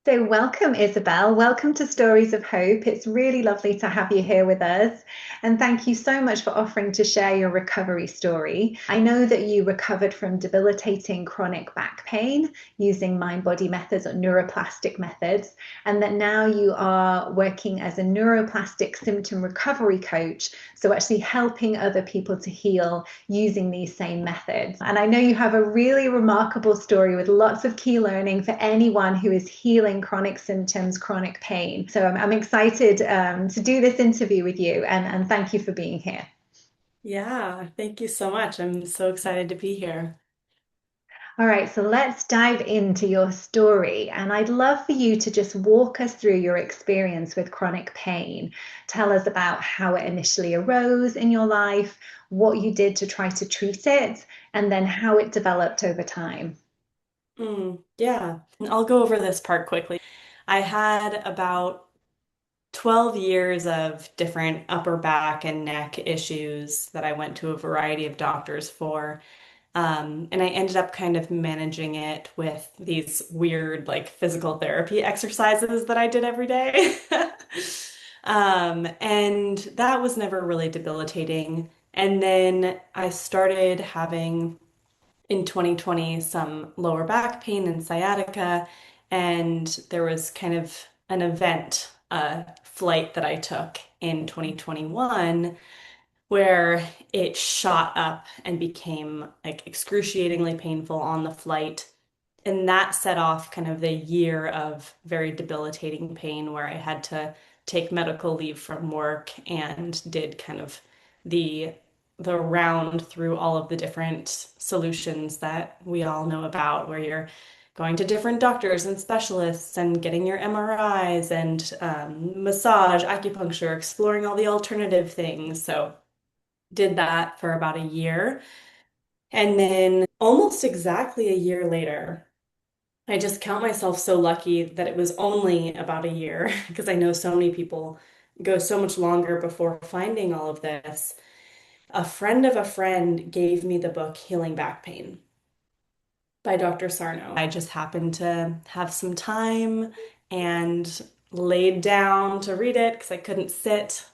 So, welcome, Isabel. Welcome to Stories of Hope. It's really lovely to have you here with us. And thank you so much for offering to share your recovery story. I know that you recovered from debilitating chronic back pain using mind body methods or neuroplastic methods, and that now you are working as a neuroplastic symptom recovery coach. So, actually helping other people to heal using these same methods. And I know you have a really remarkable story with lots of key learning for anyone who is healing chronic symptoms, chronic pain. So I'm excited to do this interview with you and thank you for being here. Yeah, thank you so much. I'm so excited to be here. All right, so let's dive into your story. And I'd love for you to just walk us through your experience with chronic pain. Tell us about how it initially arose in your life, what you did to try to treat it, and then how it developed over time. Yeah, I'll go over this part quickly. I had about 12 years of different upper back and neck issues that I went to a variety of doctors for. And I ended up kind of managing it with these weird, like physical therapy exercises that I did every day. And that was never really debilitating. And then I started having in 2020 some lower back pain and sciatica, and there was kind of an event, a flight that I took in 2021 where it shot up and became like excruciatingly painful on the flight. And that set off kind of the year of very debilitating pain where I had to take medical leave from work and did kind of the the round through all of the different solutions that we all know about, where you're going to different doctors and specialists and getting your MRIs and massage, acupuncture, exploring all the alternative things. So did that for about a year. And then almost exactly a year later, I just count myself so lucky that it was only about a year because I know so many people go so much longer before finding all of this. A friend of a friend gave me the book Healing Back Pain by Dr. Sarno. I just happened to have some time and laid down to read it because I couldn't sit.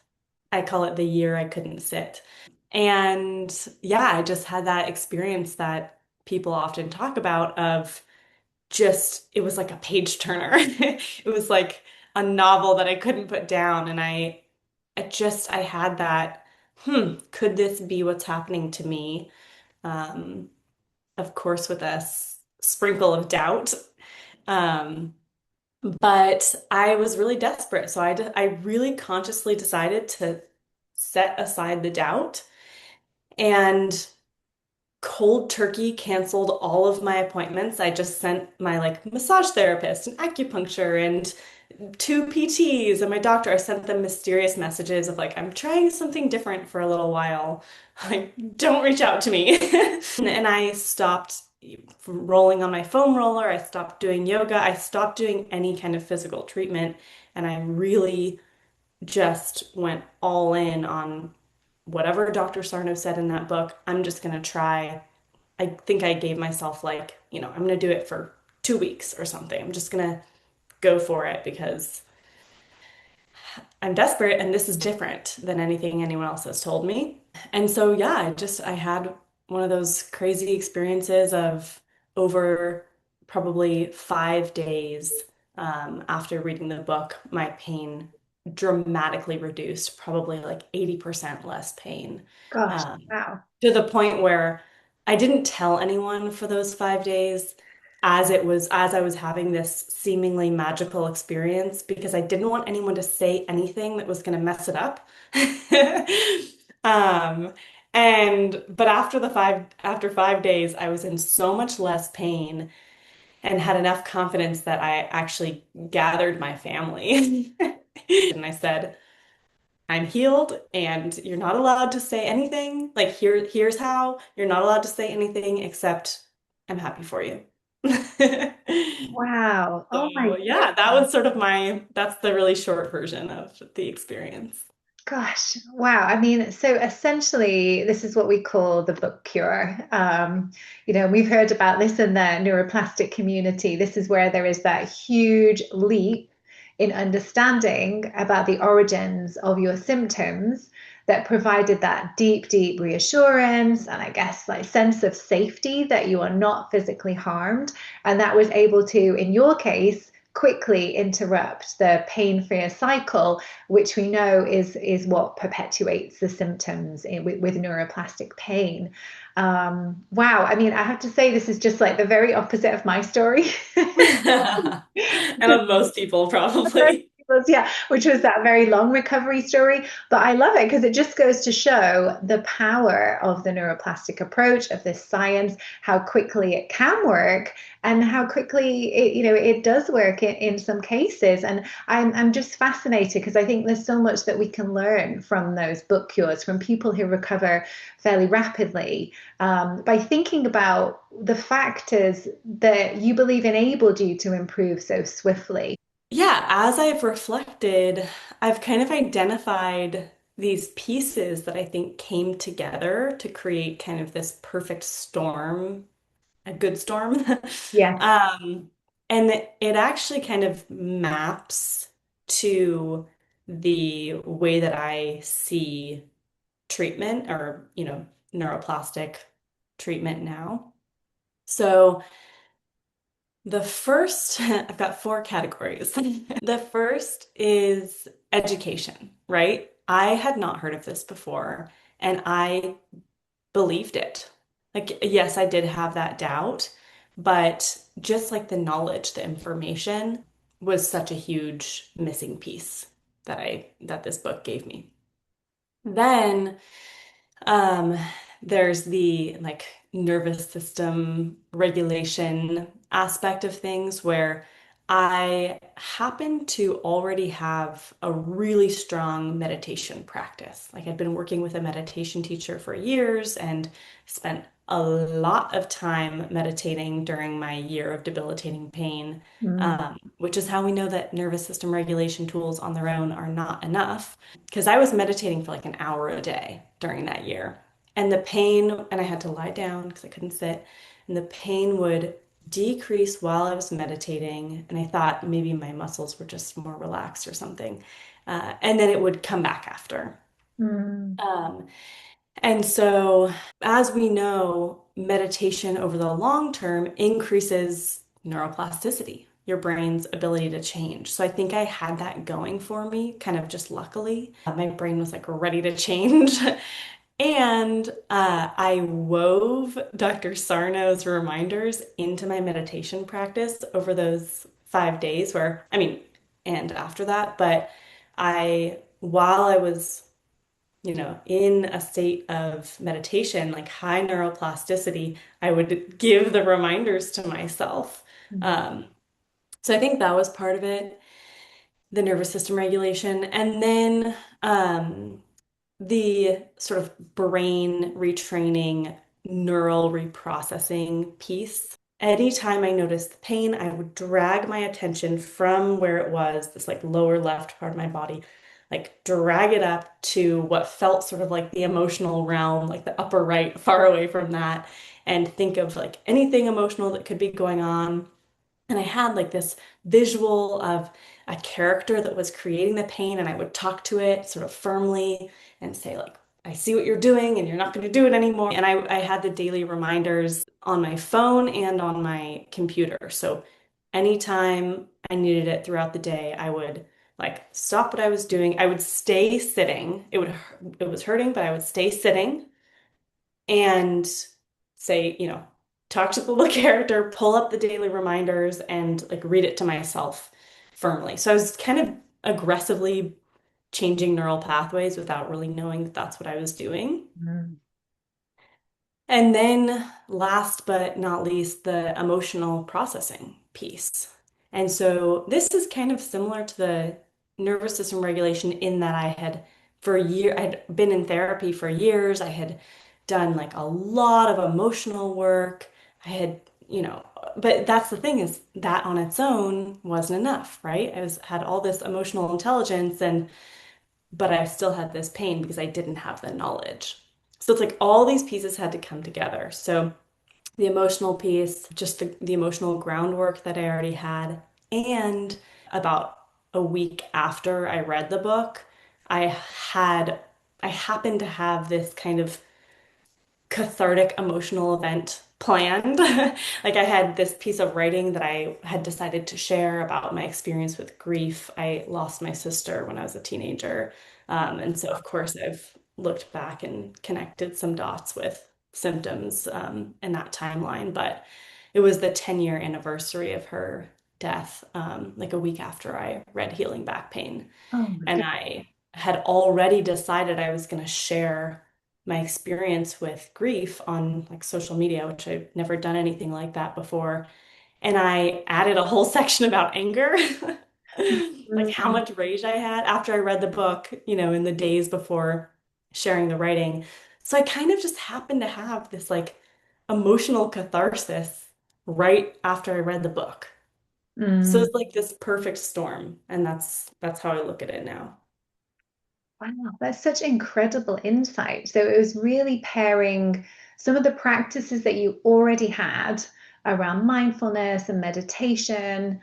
I call it the year I couldn't sit. And yeah, I just had that experience that people often talk about of just, it was like a page turner. It was like a novel that I couldn't put down. And I had that, could this be what's happening to me? Um, of course, with a sprinkle of doubt. Um, but I was really desperate. So I really consciously decided to set aside the doubt and cold turkey canceled all of my appointments. I just sent my like massage therapist and acupuncture and two PTs and my doctor. I sent them mysterious messages of like, I'm trying something different for a little while. Like, don't reach out to me. And I stopped rolling on my foam roller. I stopped doing yoga. I stopped doing any kind of physical treatment. And I really just went all in on whatever Dr. Sarno said in that book. I'm just going to try. I think I gave myself like, I'm going to do it for 2 weeks or something. I'm just going to go for it because I'm desperate and this is different than anything anyone else has told me. And so, yeah, I had one of those crazy experiences of over probably 5 days after reading the book, my pain dramatically reduced, probably like 80% less pain. Gosh, Um, wow. to the point where I didn't tell anyone for those 5 days as I was having this seemingly magical experience because I didn't want anyone to say anything that was going to mess it up. Um, but after 5 days, I was in so much less pain and had enough confidence that I actually gathered my family. And I said, I'm healed and you're not allowed to say anything. Like here's how you're not allowed to say anything except I'm happy for you. Wow. Oh my So yeah, that goodness. was that's the really short version of the experience. Gosh, wow. I mean, so essentially, this is what we call the book cure. We've heard about this in the neuroplastic community. This is where there is that huge leap in understanding about the origins of your symptoms that provided that deep, deep reassurance and I guess like sense of safety that you are not physically harmed. And that was able to, in your case, quickly interrupt the pain-free cycle, which we know is what perpetuates the symptoms with neuroplastic pain. Wow, I mean, I have to say this is just like the very opposite of my story. And of most people, probably. Yeah, which was that very long recovery story. But I love it because it just goes to show the power of the neuroplastic approach of this science, how quickly it can work, and how quickly it does work in some cases. And I'm just fascinated because I think there's so much that we can learn from those book cures, from people who recover fairly rapidly, by thinking about the factors that you believe enabled you to improve so swiftly. Yeah, as I've reflected, I've kind of identified these pieces that I think came together to create kind of this perfect storm, a good storm. Yes. Um, and it actually kind of maps to the way that I see treatment or, neuroplastic treatment now. So the first, I've got four categories. The first is education, right? I had not heard of this before, and I believed it. Like, yes, I did have that doubt, but just like the knowledge, the information was such a huge missing piece that this book gave me. Then um, there's the like nervous system regulation aspect of things where I happen to already have a really strong meditation practice. Like I'd been working with a meditation teacher for years and spent a lot of time meditating during my year of debilitating pain, Mm. which is how we know that nervous system regulation tools on their own are not enough. Because I was meditating for like an hour a day during that year. And the pain, and I had to lie down because I couldn't sit, and the pain would decrease while I was meditating. And I thought maybe my muscles were just more relaxed or something. And then it would come back after. Mm. Um, and so, as we know, meditation over the long term increases neuroplasticity, your brain's ability to change. So, I think I had that going for me, kind of just luckily. My brain was like ready to change. And I wove Dr. Sarno's reminders into my meditation practice over those 5 days, where, I mean, and after that, but while I was in a state of meditation, like high neuroplasticity, I would give the reminders to myself. Um, so I think that was part of it, the nervous system regulation. And then the sort of brain retraining, neural reprocessing piece. Anytime I noticed pain, I would drag my attention from where it was, this like lower left part of my body, like drag it up to what felt sort of like the emotional realm, like the upper right, far away from that, and think of like anything emotional that could be going on. And I had like this visual of a character that was creating the pain, and I would talk to it sort of firmly and say, like, I see what you're doing and you're not going to do it anymore. And I had the daily reminders on my phone and on my computer. So anytime I needed it throughout the day, I would like stop what I was doing. I would stay sitting. It was hurting, but I would stay sitting and say, talk to the little character, pull up the daily reminders, and like read it to myself firmly. So I was kind of aggressively changing neural pathways without really knowing that that's what I was doing. Mm. And then last but not least, the emotional processing piece. And so this is kind of similar to the nervous system regulation in that I'd been in therapy for years. I had done like a lot of emotional work. I had, but that's the thing is that on its own wasn't enough, right? Had all this emotional intelligence and but I still had this pain because I didn't have the knowledge. So it's like all these pieces had to come together. So the emotional piece, just the emotional groundwork that I already had. And about a week after I read the book, I had, I happened to have this kind of cathartic emotional event planned. Like I had this piece of writing that I had decided to share about my experience with grief. I lost my sister when I was a teenager. And so, of course, I've looked back and connected some dots with symptoms in that timeline. But it was the 10-year anniversary of her death, like a week after I read Healing Back Pain. Oh my And goodness. I had already decided I was going to share my experience with grief on like social media, which I've never done anything like that before. And I added a whole section about anger, like how Mm. much rage I had after I read the book, in the days before sharing the writing. So I kind of just happened to have this like emotional catharsis right after I read the book. So Mm. it's like this perfect storm, and that's how I look at it now. Wow, that's such incredible insight. So it was really pairing some of the practices that you already had around mindfulness and meditation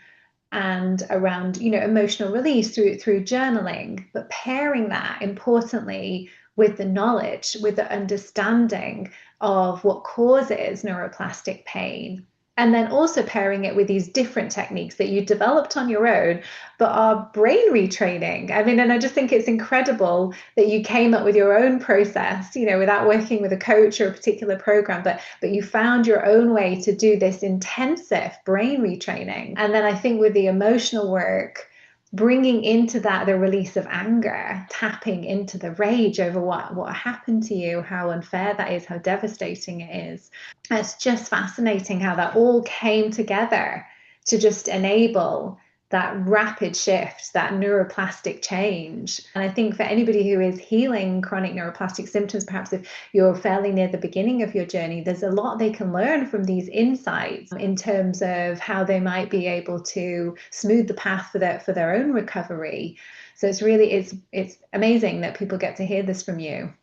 and around, emotional release through journaling, but pairing that importantly with the knowledge, with the understanding of what causes neuroplastic pain. And then also pairing it with these different techniques that you developed on your own, but are brain retraining. I mean, and I just think it's incredible that you came up with your own process, without working with a coach or a particular program, but you found your own way to do this intensive brain retraining. And then I think with the emotional work, bringing into that the release of anger, tapping into the rage over what happened to you, how unfair that is, how devastating it is. It's just fascinating how that all came together to just enable that rapid shift, that neuroplastic change. And I think for anybody who is healing chronic neuroplastic symptoms, perhaps if you're fairly near the beginning of your journey, there's a lot they can learn from these insights in terms of how they might be able to smooth the path for their own recovery. So it's amazing that people get to hear this from you.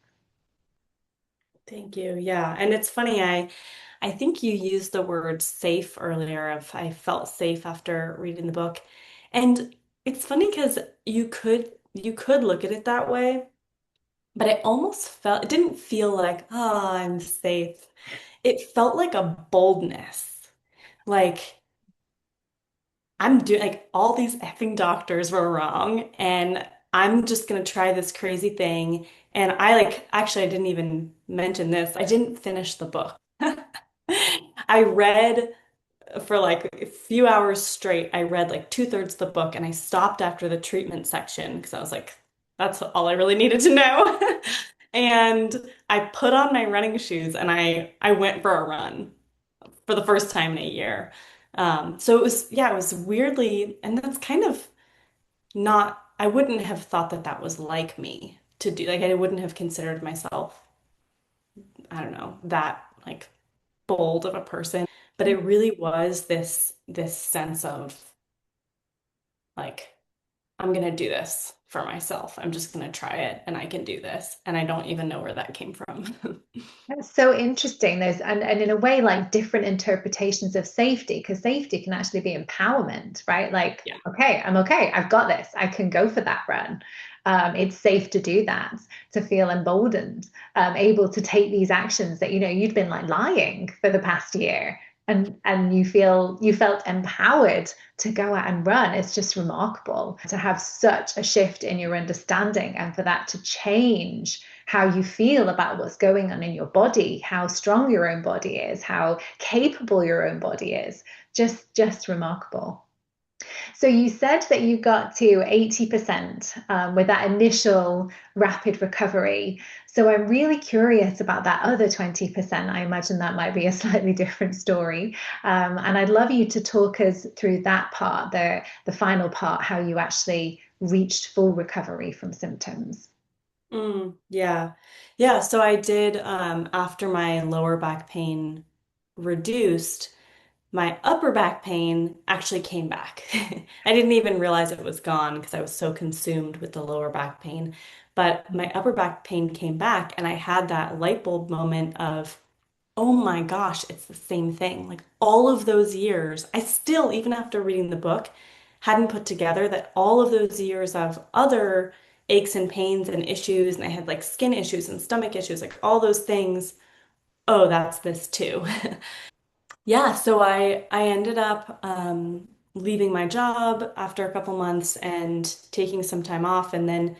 Thank you. Yeah. And it's funny, I think you used the word safe earlier of I felt safe after reading the book. And it's funny because you could look at it that way, but it didn't feel like, oh, I'm safe. It felt like a boldness. Like I'm doing like all these effing doctors were wrong and I'm just gonna try this crazy thing. And I like actually I didn't even mention this. I didn't finish the book. I read for like a few hours straight. I read like two-thirds of the book and I stopped after the treatment section because I was like, that's all I really needed to know. And I put on my running shoes and I went for a run for the first time in a year. So it was, yeah, it was weirdly, and that's kind of not, I wouldn't have thought that that was like me to do. Like I wouldn't have considered myself, I don't know, that like bold of a person, but it really was this sense of like I'm gonna do this for myself. I'm just gonna try it and I can do this. And I don't even know where that came from. That's so interesting. And in a way, like different interpretations of safety, because safety can actually be empowerment, right? Like, Yeah. okay, I'm okay. I've got this. I can go for that run. It's safe to do that, to feel emboldened, able to take these actions that you'd been like lying for the past year, and you felt empowered to go out and run. It's just remarkable to have such a shift in your understanding and for that to change how you feel about what's going on in your body, how strong your own body is, how capable your own body is. Just remarkable. So you said that you got to 80% with that initial rapid recovery. So I'm really curious about that other 20%. I imagine that might be a slightly different story. And I'd love you to talk us through that part, the final part, how you actually reached full recovery from symptoms. Yeah. Yeah. So I did, after my lower back pain reduced, my upper back pain actually came back. I didn't even realize it was gone because I was so consumed with the lower back pain. But my upper back pain came back, and I had that light bulb moment of, oh my gosh, it's the same thing. Like all of those years, I still, even after reading the book, hadn't put together that all of those years of other aches and pains and issues, and I had like skin issues and stomach issues, like all those things. Oh, that's this too. Yeah, so I ended up leaving my job after a couple months and taking some time off, and then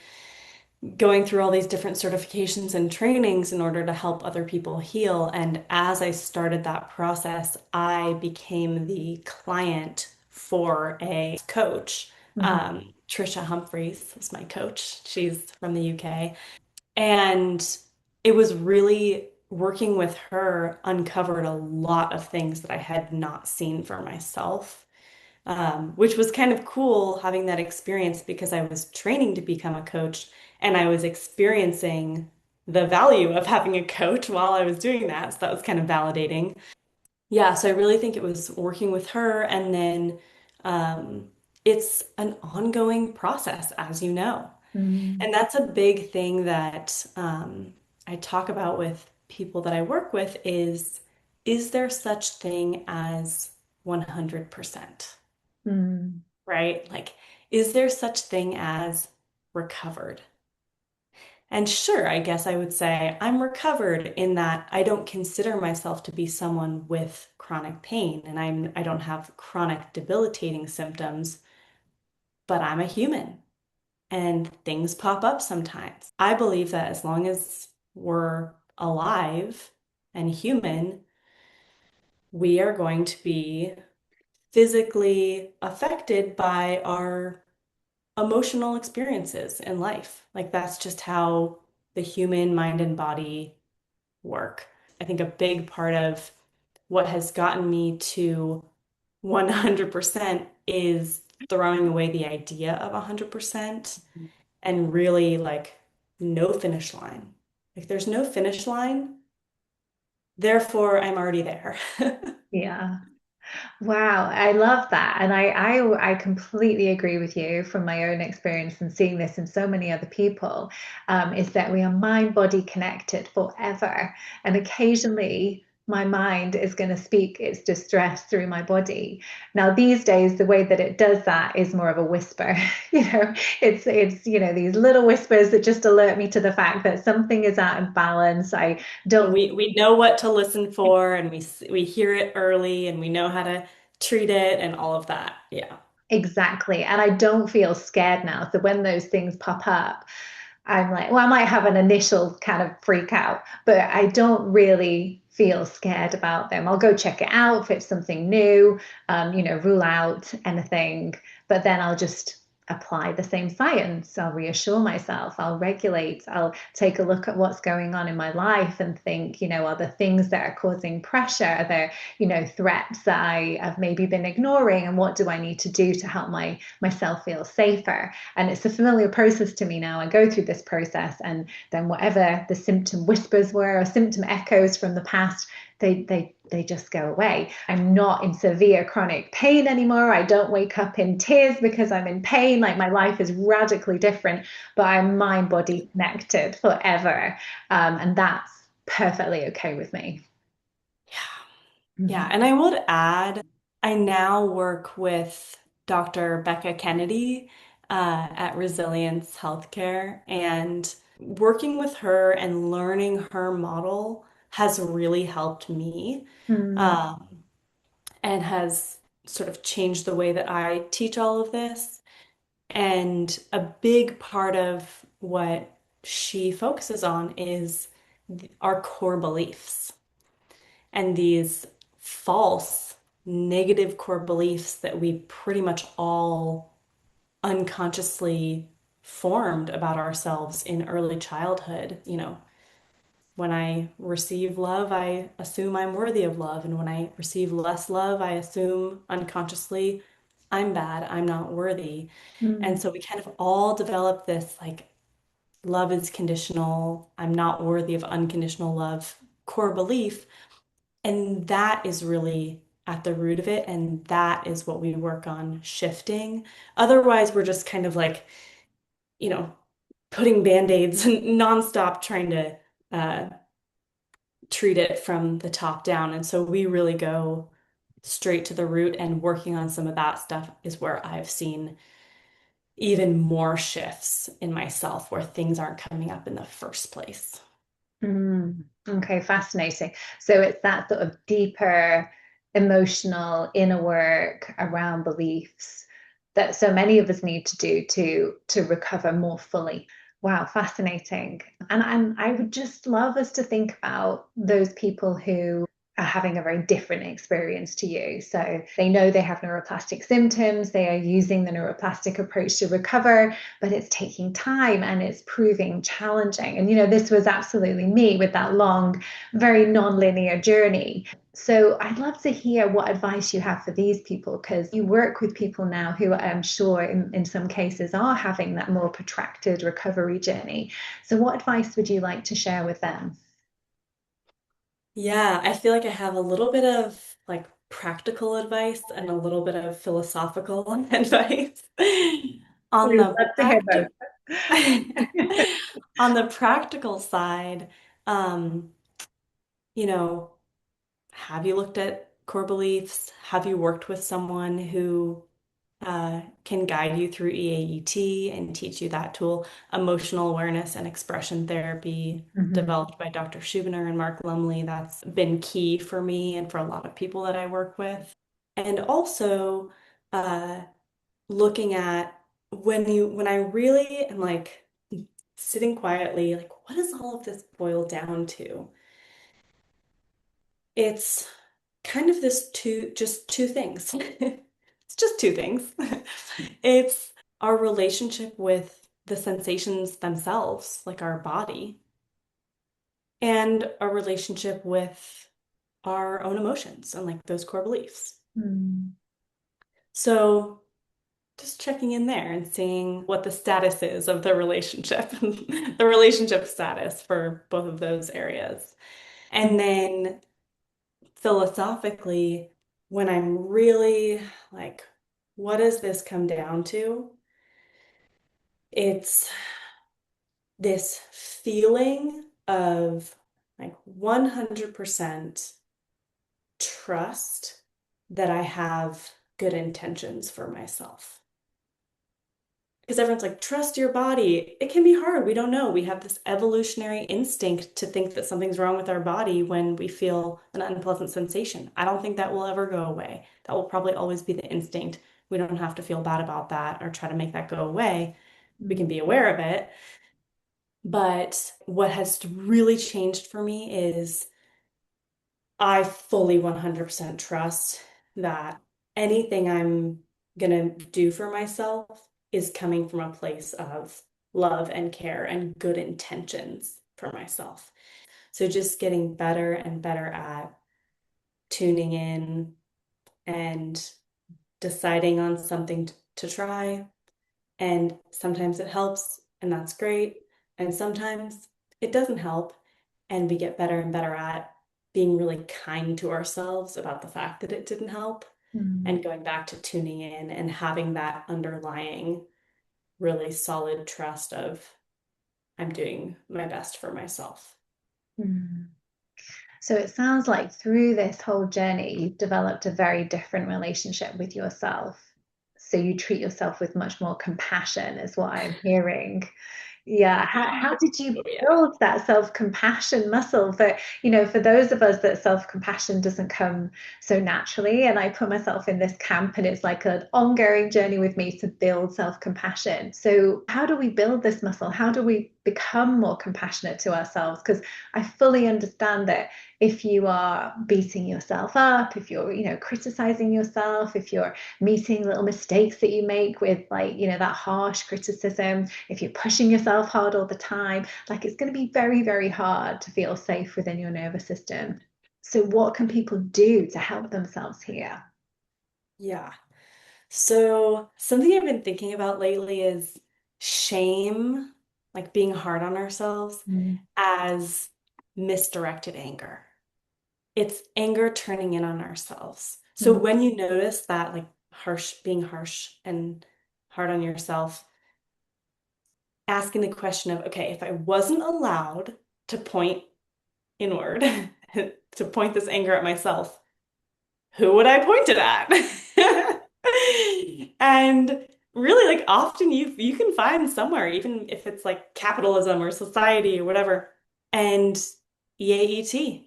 going through all these different certifications and trainings in order to help other people heal. And as I started that process, I became the client for a coach. Mhm. Trisha Humphreys is my coach. She's from the UK. And it was really working with her uncovered a lot of things that I had not seen for myself, which was kind of cool having that experience because I was training to become a coach and I was experiencing the value of having a coach while I was doing that. So that was kind of validating. Yeah, so I really think it was working with her. And then it's an ongoing process, as you know. Mm. And that's a big thing that I talk about with people that I work with is there such thing as 100%, Mm. right? Like, is there such thing as recovered? And sure, I guess I would say I'm recovered in that I don't consider myself to be someone with chronic pain and I don't have chronic debilitating symptoms, but I'm a human. And things pop up sometimes. I believe that as long as we're alive and human, we are going to be physically affected by our emotional experiences in life. Like that's just how the human mind and body work. I think a big part of what has gotten me to 100% is throwing away the idea of 100% and really like no finish line. Like there's no finish line, therefore I'm already there. Yeah. Wow, I love that. And I completely agree with you from my own experience and seeing this in so many other people, is that we are mind body connected forever. And occasionally my mind is going to speak its distress through my body. Now, these days, the way that it does that is more of a whisper. It's these little whispers that just alert me to the fact that something is out of balance. I And don't we know what to listen for and we hear it early and we know how to treat it and all of that. Yeah. Exactly. And I don't feel scared now. So when those things pop up, I'm like, well, I might have an initial kind of freak out, but I don't really feel scared about them. I'll go check it out if it's something new, rule out anything, but then I'll just apply the same science. I'll reassure myself, I'll regulate, I'll take a look at what's going on in my life and think, are the things that are causing pressure, are there, threats that I have maybe been ignoring, and what do I need to do to help myself feel safer? And it's a familiar process to me now. I go through this process, and then whatever the symptom whispers were or symptom echoes from the past, they just go away. I'm not in severe chronic pain anymore. I don't wake up in tears because I'm in pain. Like my life is radically different, but I'm mind body connected forever. And that's perfectly okay with me. Yeah. Yeah. Mhm. And I would add, I now work with Dr. Becca Kennedy at Resilience Healthcare, and working with her and learning her model has really helped me Mm. um, and has sort of changed the way that I teach all of this. And a big part of what she focuses on is our core beliefs and these false negative core beliefs that we pretty much all unconsciously formed about ourselves in early childhood. When I receive love, I assume I'm worthy of love. And when I receive less love, I assume unconsciously I'm bad, I'm not worthy. And Mm. so we kind of all develop this like love is conditional, I'm not worthy of unconditional love core belief. And that is really at the root of it, and that is what we work on shifting. Otherwise, we're just kind of like, you know, putting band-aids nonstop trying to uh, treat it from the top down. And so we really go straight to the root, and working on some of that stuff is where I've seen even more shifts in myself where things aren't coming up in the first place. Okay, fascinating. So it's that sort of deeper emotional inner work around beliefs that so many of us need to do to recover more fully. Wow, fascinating. And I would just love us to think about those people who are having a very different experience to you. So they know they have neuroplastic symptoms, they are using the neuroplastic approach to recover, but it's taking time and it's proving challenging. And, this was absolutely me with that long, very non-linear journey. So I'd love to hear what advice you have for these people, because you work with people now who I'm sure in some cases are having that more protracted recovery journey. So what advice would you like to share with them? Yeah, I feel like I have a little bit of like practical advice and a little bit of philosophical advice. On We'd the love to hear both. on the practical side, um, you know, have you looked at core beliefs? Have you worked with someone who can guide you through EAET and teach you that tool? Emotional awareness and expression therapy, Mhm. developed by Dr. Schubiner and Mark Lumley. That's been key for me and for a lot of people that I work with. And also uh, looking at when I really am like sitting quietly, like, what does all of this boil down to? It's kind of just two things. It's just two things. It's our relationship with the sensations themselves, like our body, and our relationship with our own emotions and like those core beliefs. Mm. So just checking in there and seeing what the status is of the relationship, the relationship status for both of those areas. And then philosophically, when I'm really like, what does this come down to? It's this feeling of like 100% trust that I have good intentions for myself. Because everyone's like, trust your body. It can be hard. We don't know. We have this evolutionary instinct to think that something's wrong with our body when we feel an unpleasant sensation. I don't think that will ever go away. That will probably always be the instinct. We don't have to feel bad about that or try to make that go away. We can Mm. be aware of it. But what has really changed for me is I fully 100% trust that anything I'm gonna do for myself is coming from a place of love and care and good intentions for myself. So just getting better and better at tuning in and deciding on something to try. And sometimes it helps, and that's great. And sometimes it doesn't help. And we get better and better at being really kind to ourselves about the fact that it didn't help Mm. and going back to tuning in and having that underlying really solid trust of I'm doing my best for myself. Mm. So it sounds like through this whole journey, you've developed a very different relationship with yourself. So you treat yourself with much more compassion, is what I'm hearing. Yeah. How did you Oh, yeah. build that self-compassion muscle? For those of us that self-compassion doesn't come so naturally, and I put myself in this camp, and it's like an ongoing journey with me to build self-compassion. So how do we build this muscle? How do we become more compassionate to ourselves? Because I fully understand that if you are beating yourself up, if you're, criticizing yourself, if you're meeting little mistakes that you make with like, that harsh criticism, if you're pushing yourself hard all the time, like it's going to be very, very hard to feel safe within your nervous system. So, what can people do to help themselves here? Yeah. So, something I've been thinking about lately is shame, like being hard on ourselves, Mm. as misdirected anger. It's anger turning in on ourselves. So when you notice that, like being harsh and hard on yourself, asking the question of, okay, if I wasn't allowed to point inward, to point this anger at myself, who would I point it at? And really, like often you can find somewhere, even if it's like capitalism or society or whatever, and EAET,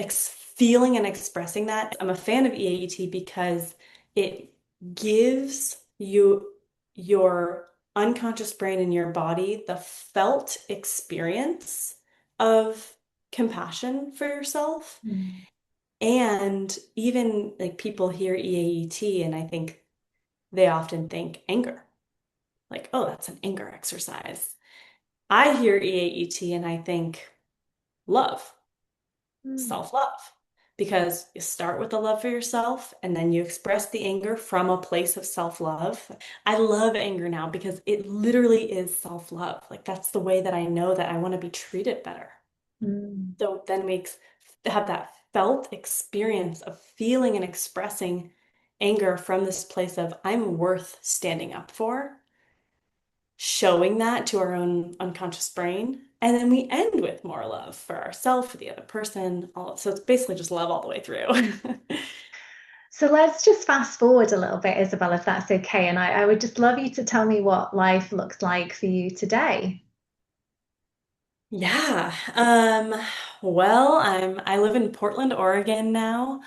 feeling and expressing that. I'm a fan of EAET because it gives you your unconscious brain and your body the felt experience of compassion for yourself. Mm. And even like people hear EAET, and I think they often think anger, like, oh, that's an anger exercise. I hear EAET and I think love, Mm. self-love, because you start with the love for yourself and then you express the anger from a place of self-love. I love anger now because it literally is self-love. Like that's the way that I know that I want to be treated better. Mm. So then makes have that felt experience of feeling and expressing anger from this place of I'm worth standing up for, showing that to our own unconscious brain. And then we end with more love for ourselves, for the other person. So it's basically just love all the way through. So let's just fast forward a little bit, Isabel, if that's okay. And I would just love you to tell me what life looks like for you today. Yeah. Well, I live in Portland, Oregon now.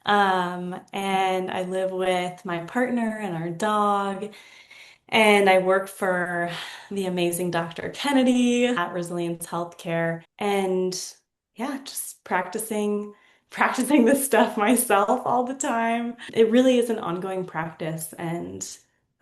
And I live with my partner and our dog. And I work for the amazing Dr. Kennedy at Resilience Healthcare. And yeah, just practicing this stuff myself all the time. It really is an ongoing practice, and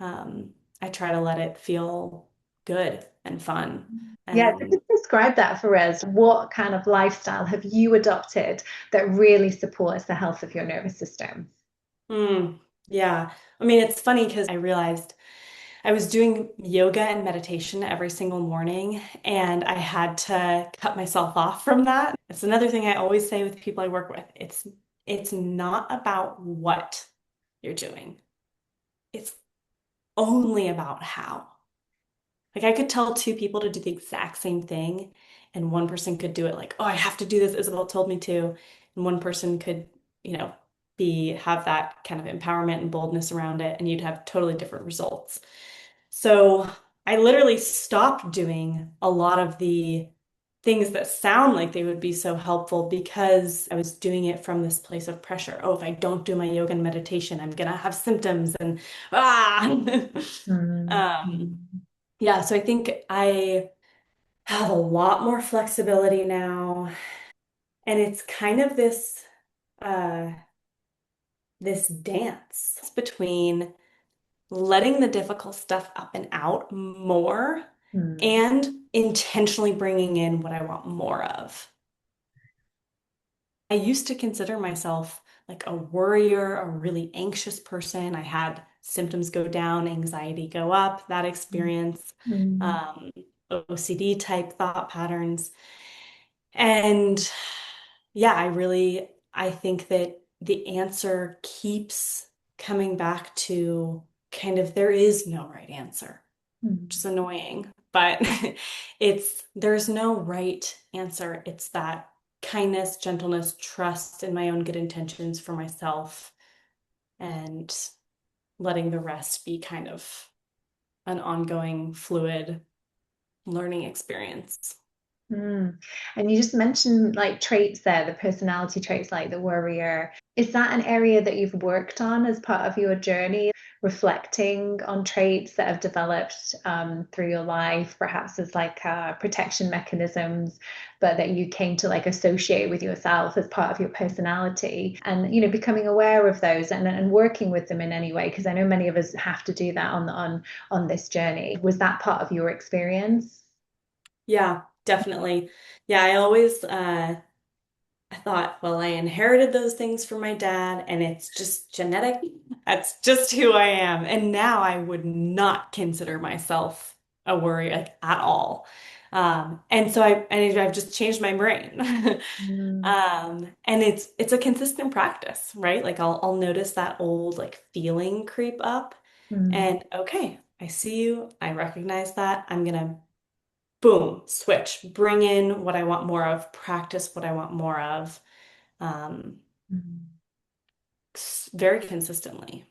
I try to let it feel good and fun. Yeah, so And just describe that for us. What kind of lifestyle have you adopted that really supports the health of your nervous system? yeah, I mean, it's funny because I realized I was doing yoga and meditation every single morning, and I had to cut myself off from that. It's another thing I always say with people I work with. It's not about what you're doing. It's only about how. Like I could tell two people to do the exact same thing, and one person could do it like, oh, I have to do this, Isabel told me to. And one person could, you know, have that kind of empowerment and boldness around it, and you'd have totally different results. So I literally stopped doing a lot of the things that sound like they would be so helpful because I was doing it from this place of pressure. Oh, if I don't do my yoga and meditation, I'm gonna have symptoms and ah. Mm. Um, yeah, so I think I have a lot more flexibility now. And it's kind of uh this dance between letting the difficult stuff up and out more Mm. and intentionally bringing in what I want more of. I used to consider myself like a worrier, a really anxious person. I had symptoms go down, anxiety go up, that experience, Mm. um, OCD type thought patterns. And yeah, I think that the answer keeps coming back to kind of there is no right answer, which is Mm. annoying, but there's no right answer. It's that kindness, gentleness, trust in my own good intentions for myself, and letting the rest be kind of an ongoing, fluid learning experience. Mm. And you just mentioned like traits there, the personality traits like the worrier. Is that an area that you've worked on as part of your journey, reflecting on traits that have developed through your life, perhaps as like protection mechanisms, but that you came to like associate with yourself as part of your personality, and becoming aware of those and working with them in any way? Because I know many of us have to do that on this journey. Was that part of your experience? Yeah, definitely. Yeah, I thought, well, I inherited those things from my dad and it's just genetic. That's just who I am. And now I would not consider myself a worry like at all. And so I've just changed my brain. Mm, And it's a consistent practice, right? Like I'll notice that old like feeling creep up mm, and okay, I see you, I recognize that. I'm gonna boom, switch, bring in what I want more of, practice what I want more of, um, mm. very consistently.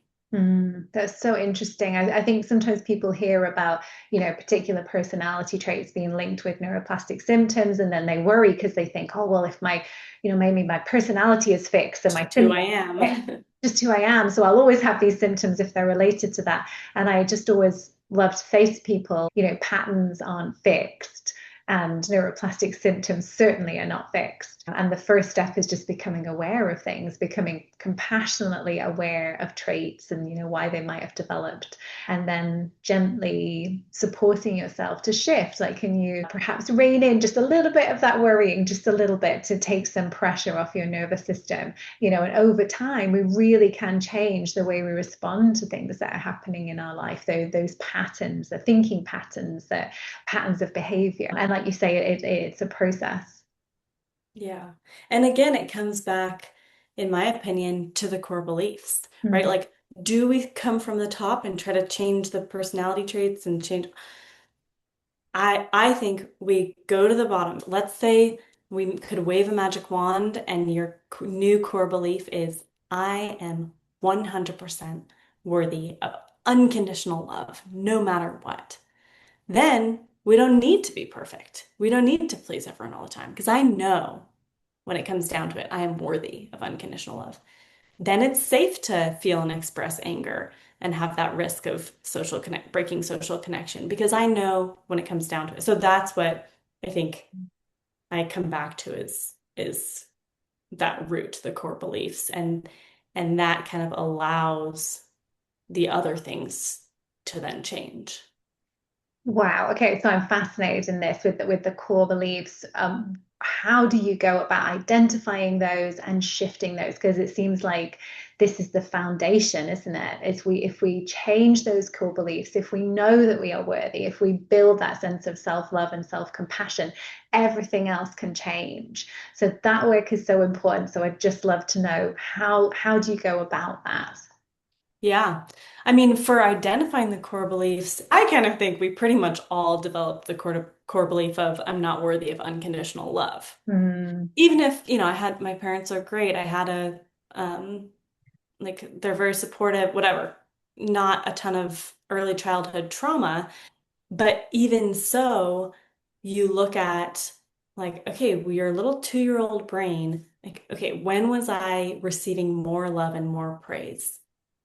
That's so interesting. I think sometimes people hear about, particular personality traits being linked with neuroplastic symptoms, and then they worry because they think, oh, well, if maybe my personality is fixed and my Just who symptoms I are am. just who I am, so I'll always have these symptoms if they're related to that. And I just always love to say to people, patterns aren't fixed. And neuroplastic symptoms certainly are not fixed. And the first step is just becoming aware of things, becoming compassionately aware of traits and, why they might have developed. And then gently supporting yourself to shift. Like, can you perhaps rein in just a little bit of that worrying, just a little bit to take some pressure off your nervous system? And over time, we really can change the way we respond to things that are happening in our life. Those patterns, the thinking patterns, the patterns of behavior. And like you say, it's a process. Yeah. And again, it comes back, in my opinion, to the core beliefs, right? Mm, Like, do we come from the top and try to change the personality traits and change? I think we go to the bottom. Let's say we could wave a magic wand and your new core belief is I am 100% worthy of unconditional love, no matter what. Then we don't need to be perfect. We don't need to please everyone all the time because I know when it comes down to it, I am worthy of unconditional love. Then it's safe to feel and express anger and have that risk of breaking social connection because I know when it comes down to it. So that's what I think I come back to is that root, the core beliefs, and that kind of allows the other things to then change. wow. Okay, so I'm fascinated in this with the core beliefs. How do you go about identifying those and shifting those? Because it seems like this is the foundation, isn't it? If we change those core beliefs, if we know that we are worthy, if we build that sense of self-love and self-compassion, everything else can change. So that work is so important. So I'd just love to know how do you go about that? Yeah. I mean, for identifying the core beliefs, I kind of think we pretty much all developed the core belief of I'm not worthy of unconditional love. Mm, Even if, I had my parents are great. I had um like they're very supportive, whatever. Not a ton of early childhood trauma, but even so, you look at like, okay, well, your little 2-year-old brain, like, okay, when was I receiving more love and more praise?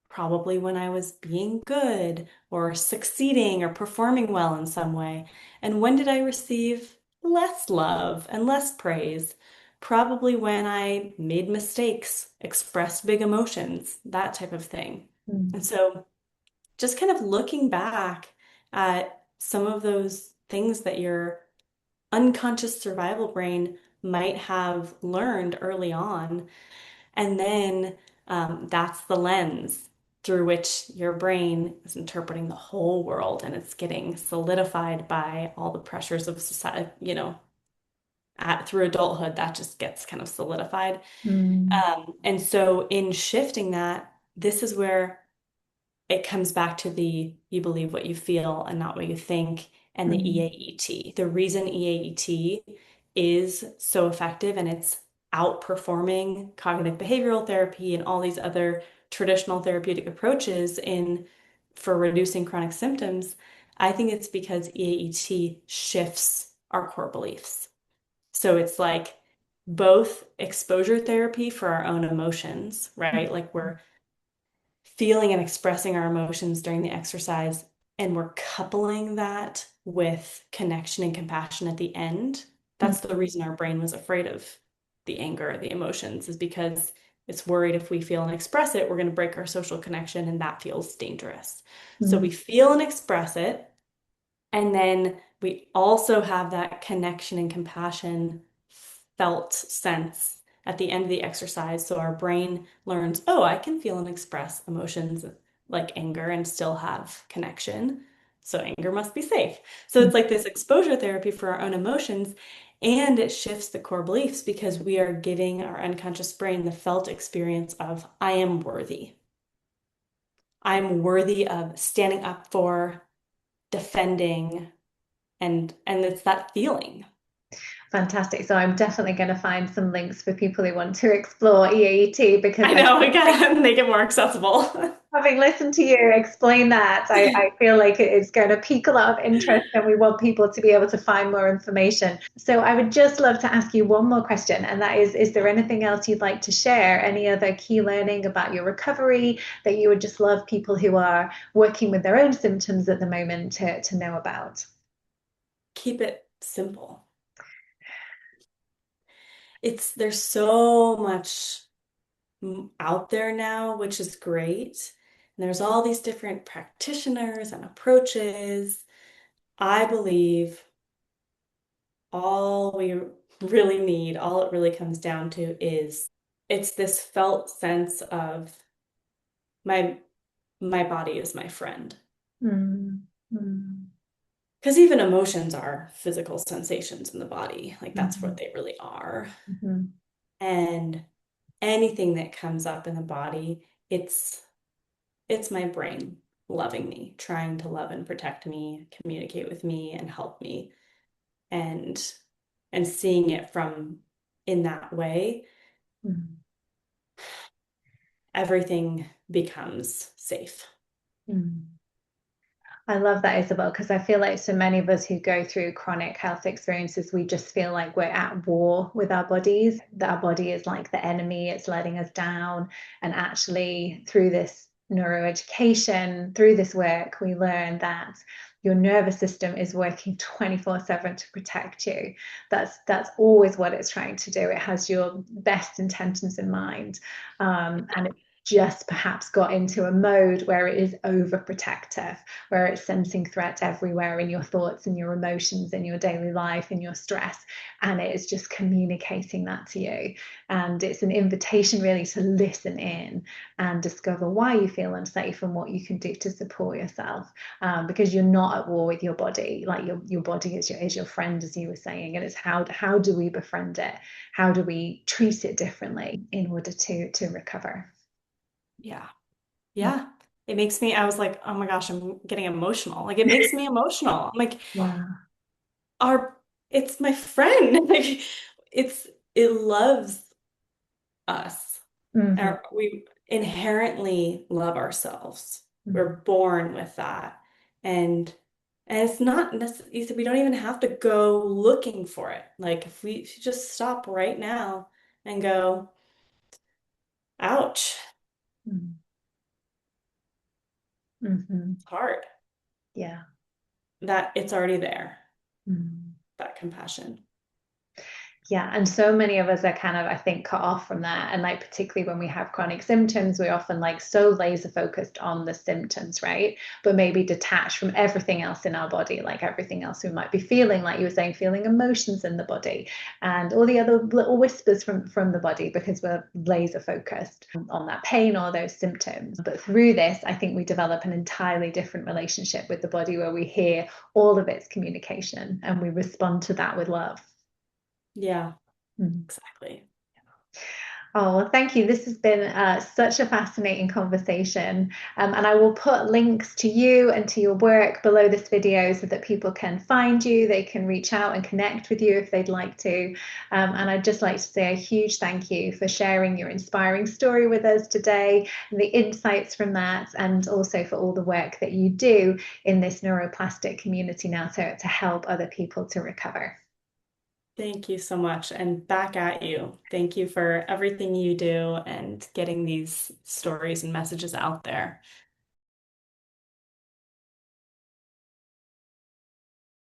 Probably when I was being good or succeeding or performing well in some way. And when did I receive less love and less praise? Probably when I made mistakes, expressed big emotions, that type of thing. And mm, so just kind of looking back at some of those things that your unconscious survival brain might have learned early on and then that's the lens through which your brain is interpreting the whole world and it's getting solidified by all the pressures of society, through adulthood, that just gets kind of solidified. mm, And so in shifting that, this is where it comes back to the you believe what you feel and not what you think, and the mm, EAET. The reason EAET is so effective and it's outperforming cognitive behavioral therapy and all these other traditional therapeutic approaches in for reducing chronic symptoms, I think it's because EAET shifts our core beliefs. So it's like both exposure therapy for our own emotions, right? Like we're feeling and expressing our emotions during the exercise, and we're coupling that with connection and compassion at the end. mm, That's the reason our brain was afraid of the anger, the emotions, is because it's worried if we feel and express it, we're going to break our social connection, and that feels dangerous. So we mm, feel and express it, and then we also have that connection and compassion felt sense at the end of the exercise. So our brain learns, oh, I can feel and express emotions like anger and still have connection. So anger must be safe. So it's like this exposure therapy for our own emotions, and it shifts the core beliefs because we are giving our unconscious brain the felt experience of, I am worthy. I'm worthy of standing up for, defending, and it's that feeling. Fantastic. So I'm definitely going to find some links for people who want to explore EAET because I I know, we feel like gotta make it more accessible. having listened to you explain that, I feel like it's going to pique a lot of interest and we want people to be able to find more information. So I would just love to ask you one more question, and that is there anything else you'd like to share? Any other key learning about your recovery that you would just love people who are working with their own symptoms at the moment to know about? Keep it simple. There's so much out there now, which is great. And there's all these different practitioners and approaches. I believe all we really need, all it really comes down to is it's this felt sense of my my body is my friend. Mm, mm, Because even emotions are physical sensations in the body. Like that's what mm, they really are. mm, And anything that comes up in the body, it's my brain loving me, trying to love and protect me, communicate with me and help me. And seeing it from in that way, mm, everything becomes safe. mm. I love that, Isabel, because I feel like so many of us who go through chronic health experiences, we just feel like we're at war with our bodies, that our body is like the enemy, it's letting us down. And actually, through this neuroeducation, through this work, we learn that your nervous system is working 24/7 to protect you. That's always what it's trying to do. It has your best intentions in mind. And it just perhaps got into a mode where it is overprotective, where it's sensing threats everywhere in your thoughts and your emotions in your daily life and your stress, and it is just communicating that to you. And it's an invitation really to listen in and discover why you feel unsafe and what you can do to support yourself, because you're not at war with your body. Like your body is your friend, as you were saying, and it's how do we befriend it, how do we treat it differently in order to recover. Yeah. Yeah. It makes me, I was like, oh my gosh, I'm getting emotional. Like it makes me emotional. I'm like, Yeah. our, it's my friend. Like it loves us. Mm-hmm. We inherently love ourselves. Mm-hmm. We're born with that. And it's not necessarily, we don't even have to go looking for it. Like if you just stop right now and go, ouch, Mm-hmm. it's hard. Yeah. That it's already there, Mm. that compassion. Yeah, and so many of us are kind of, I think, cut off from that. And like, particularly when we have chronic symptoms, we're often like so laser focused on the symptoms, right? But maybe detached from everything else in our body, like everything else we might be feeling, like you were saying, feeling emotions in the body and all the other little whispers from the body because we're laser focused on that pain or those symptoms. But through this, I think we develop an entirely different relationship with the body where we hear all of its communication and we respond to that with love. Yeah, Mhm. exactly. Oh, well, thank you. This has been such a fascinating conversation. And I will put links to you and to your work below this video so that people can find you, they can reach out and connect with you if they'd like to. And I'd just like to say a huge thank you for sharing your inspiring story with us today, and the insights from that, and also for all the work that you do in this neuroplastic community now to help other people to recover. Thank you so much. And back at you. Thank you for everything you do and getting these stories and messages out there.